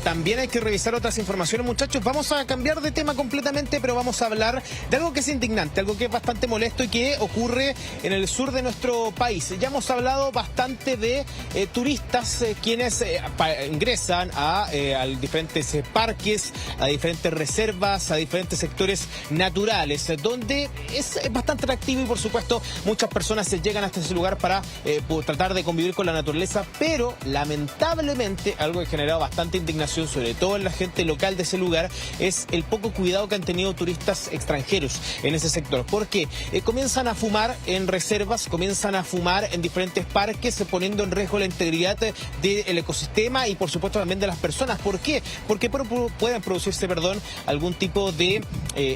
también hay que revisar otras informaciones, muchachos. Vamos a cambiar de tema completamente, pero vamos a hablar de algo que es indignante, algo que es bastante molesto y que ocurre en el sur de nuestro país. Ya hemos hablado bastante de turistas quienes ingresan a diferentes parques, a diferentes reservas, a diferentes sectores naturales, donde es bastante atractivo y por supuesto muchas personas se llegan hasta ese lugar para tratar de convivir con la naturaleza, pero lamentablemente algo que ha generado bastante indignación, sobre todo en la gente local de ese lugar, es el poco cuidado que han tenido turistas extranjeros en ese sector. Porque comienzan a fumar en reservas, comienzan a fumar en diferentes parques, poniendo en riesgo la integridad del ecosistema y por supuesto también de las personas. ¿Por qué? Porque pueden producirse, algún tipo de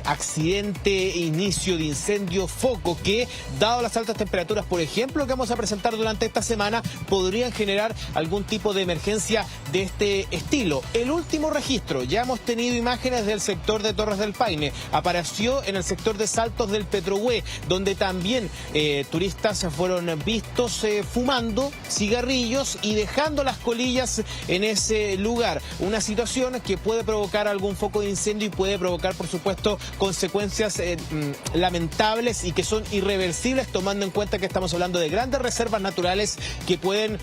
accidente, inicio de incendio, foco que, dado las altas temperaturas, por ejemplo, que vamos a presentar durante esta semana, podrían generar algún tipo de emergencia de este estilo. El último registro, ya hemos tenido imágenes del sector de Torres del Paine, apareció en el sector de Saltos del Petrohue, donde también turistas fueron vistos fumando cigarrillos y dejando las colillas en ese lugar. Una situación que puede provocar algún foco de incendio y puede provocar, por supuesto, consecuencias lamentables y que son irreversibles, tomando en cuenta que estamos hablando de grandes reservas naturales que pueden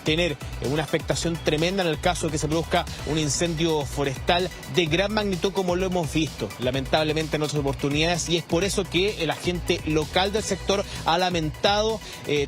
tener una afectación tremenda en el caso de que se produzca un incendio forestal de gran magnitud, como lo hemos visto lamentablemente en otras oportunidades, y es por eso que la gente local del sector ha lamentado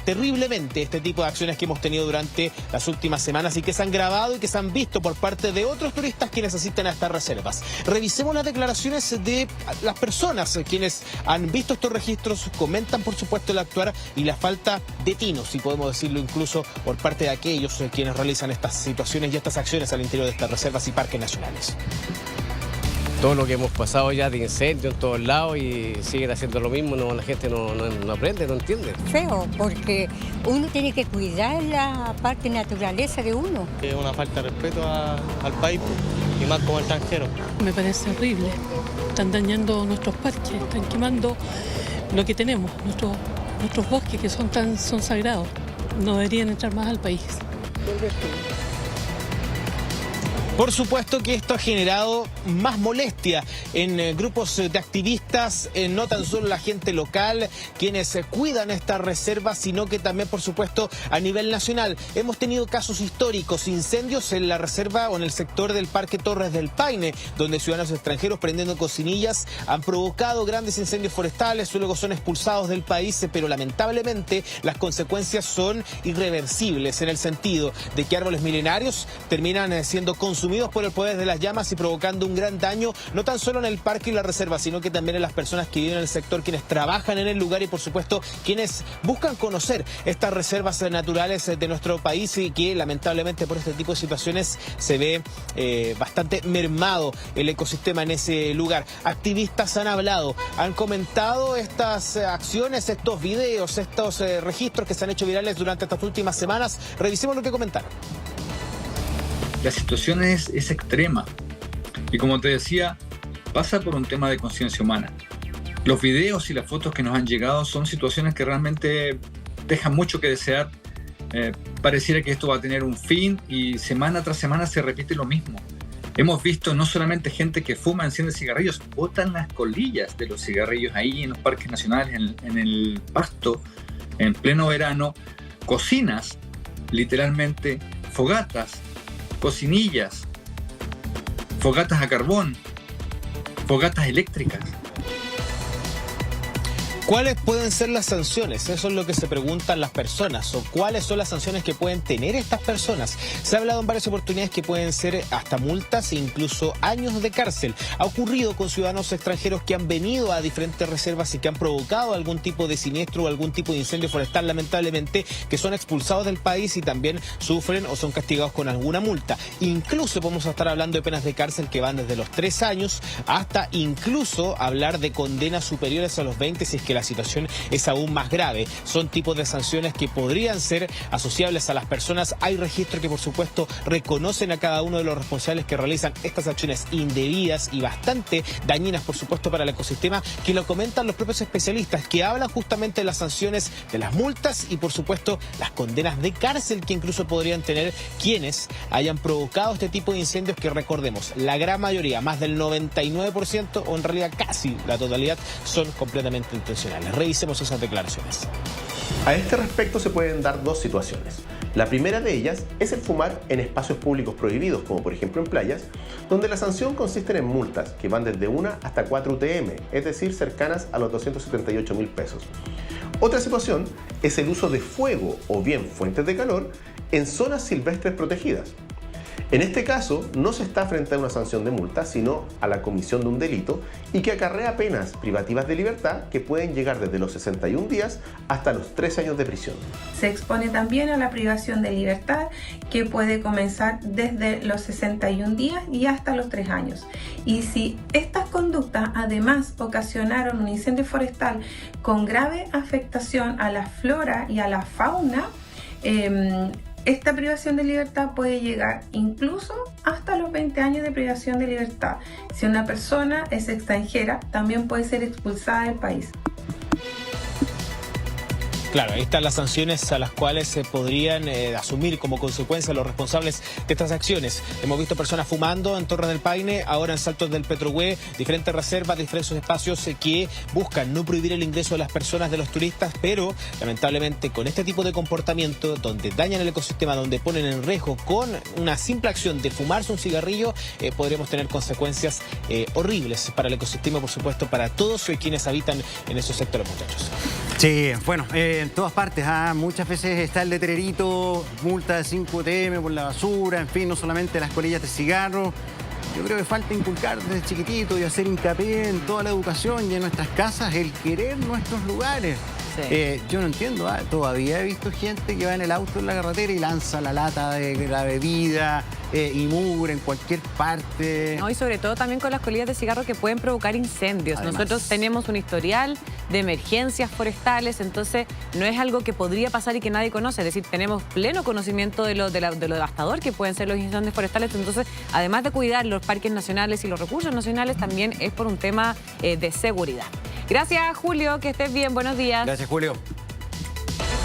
terriblemente este tipo de acciones que hemos tenido durante las últimas semanas y que se han grabado y que se han visto por parte de otros turistas quienes asisten a estas reservas. Revisemos las declaraciones de las personas quienes han visto estos registros, comentan por supuesto el actuar y la falta de tino, si podemos decirlo, incluso por parte de aquellos quienes realizan estas situaciones y estas acciones al interior de estas reservas y parques nacionales. Todo lo que hemos pasado ya de incendio en todos lados y siguen haciendo lo mismo, la gente no aprende, no entiende. Feo, porque uno tiene que cuidar la parte naturaleza de uno. Es una falta de respeto al país y más como extranjero. Me parece horrible. Están dañando nuestros parques, están quemando lo que tenemos, nuestros bosques que son sagrados. No deberían entrar más al país. Por supuesto que esto ha generado más molestia en grupos de activistas, no tan solo la gente local, quienes cuidan estas reservas, sino que también, por supuesto, a nivel nacional. Hemos tenido casos históricos, incendios en la reserva o en el sector del Parque Torres del Paine, donde ciudadanos extranjeros prendiendo cocinillas han provocado grandes incendios forestales, luego son expulsados del país, pero lamentablemente las consecuencias son irreversibles en el sentido de que árboles milenarios terminan siendo consumidos por el poder de las llamas y provocando un gran daño, no tan solo en el parque y la reserva, sino que también en las personas que viven en el sector, quienes trabajan en el lugar y por supuesto quienes buscan conocer estas reservas naturales de nuestro país y que lamentablemente por este tipo de situaciones se ve bastante mermado el ecosistema en ese lugar. Activistas han hablado, han comentado estas acciones, estos videos, estos registros que se han hecho virales durante estas últimas semanas. Revisemos lo que comentaron. La situación es extrema y, como te decía, pasa por un tema de conciencia humana. Los videos y las fotos que nos han llegado son situaciones que realmente dejan mucho que desear. Pareciera que esto va a tener un fin y semana tras semana se repite lo mismo. Hemos visto no solamente gente que fuma, enciende cigarrillos, botan las colillas de los cigarrillos ahí en los parques nacionales, en el pasto, en pleno verano, cocinas, literalmente, fogatas, cocinillas, fogatas a carbón, fogatas eléctricas. ¿Cuáles pueden ser las sanciones? Eso es lo que se preguntan las personas. ¿O cuáles son las sanciones que pueden tener estas personas? Se ha hablado en varias oportunidades que pueden ser hasta multas e incluso años de cárcel. Ha ocurrido con ciudadanos extranjeros que han venido a diferentes reservas y que han provocado algún tipo de siniestro o algún tipo de incendio forestal, lamentablemente, que son expulsados del país y también sufren o son castigados con alguna multa. Incluso podemos estar hablando de penas de cárcel que van desde los 3 años hasta incluso hablar de condenas superiores a los 20 si es que la la situación es aún más grave. Son tipos de sanciones que podrían ser asociables a las personas. Hay registros que, por supuesto, reconocen a cada uno de los responsables que realizan estas acciones indebidas y bastante dañinas, por supuesto, para el ecosistema, que lo comentan los propios especialistas, que hablan justamente de las sanciones, de las multas y, por supuesto, las condenas de cárcel que incluso podrían tener quienes hayan provocado este tipo de incendios que, recordemos, la gran mayoría, más del 99%, o en realidad casi la totalidad, son completamente intencionales. Revisemos esas declaraciones. A este respecto se pueden dar dos situaciones. La primera de ellas es el fumar en espacios públicos prohibidos, como por ejemplo en playas, donde la sanción consiste en multas que van desde 1 hasta 4 UTM, es decir, cercanas a los 278.000 pesos. Otra situación es el uso de fuego o bien fuentes de calor en zonas silvestres protegidas. En este caso, no se está frente a una sanción de multa, sino a la comisión de un delito y que acarrea penas privativas de libertad que pueden llegar desde los 61 días hasta los 3 años de prisión. Se expone también a la privación de libertad, que puede comenzar desde los 61 días y hasta los 3 años. Y si estas conductas además ocasionaron un incendio forestal con grave afectación a la flora y a la fauna, esta privación de libertad puede llegar incluso hasta los 20 años de privación de libertad. Si una persona es extranjera, también puede ser expulsada del país. Claro, ahí están las sanciones a las cuales se podrían asumir como consecuencia los responsables de estas acciones. Hemos visto personas fumando en Torre del Paine, ahora en Saltos del Petrohue, diferentes reservas, diferentes espacios que buscan no prohibir el ingreso de las personas, de los turistas, pero lamentablemente con este tipo de comportamiento, donde dañan el ecosistema, donde ponen en riesgo con una simple acción de fumarse un cigarrillo, podremos tener consecuencias horribles para el ecosistema, por supuesto, para todos quienes habitan en esos sectores, muchachos. Sí, bueno, en todas partes, muchas veces está el letrerito, multa de 5 UTM por la basura, en fin, no solamente las colillas de cigarro. Yo creo que falta inculcar desde chiquitito y hacer hincapié en toda la educación y en nuestras casas el querer nuestros lugares. Sí. Yo no entiendo, todavía he visto gente que va en el auto en la carretera y lanza la lata de la bebida y mugre en cualquier parte. No, y sobre todo también con las colillas de cigarro que pueden provocar incendios. Además, nosotros tenemos un historial de emergencias forestales, entonces no es algo que podría pasar y que nadie conoce. Es decir, tenemos pleno conocimiento de lo devastador que pueden ser los incendios forestales. Entonces, además de cuidar los parques nacionales y los recursos nacionales, también es por un tema de seguridad. Gracias, Julio, que estés bien, buenos días. Gracias, Julio.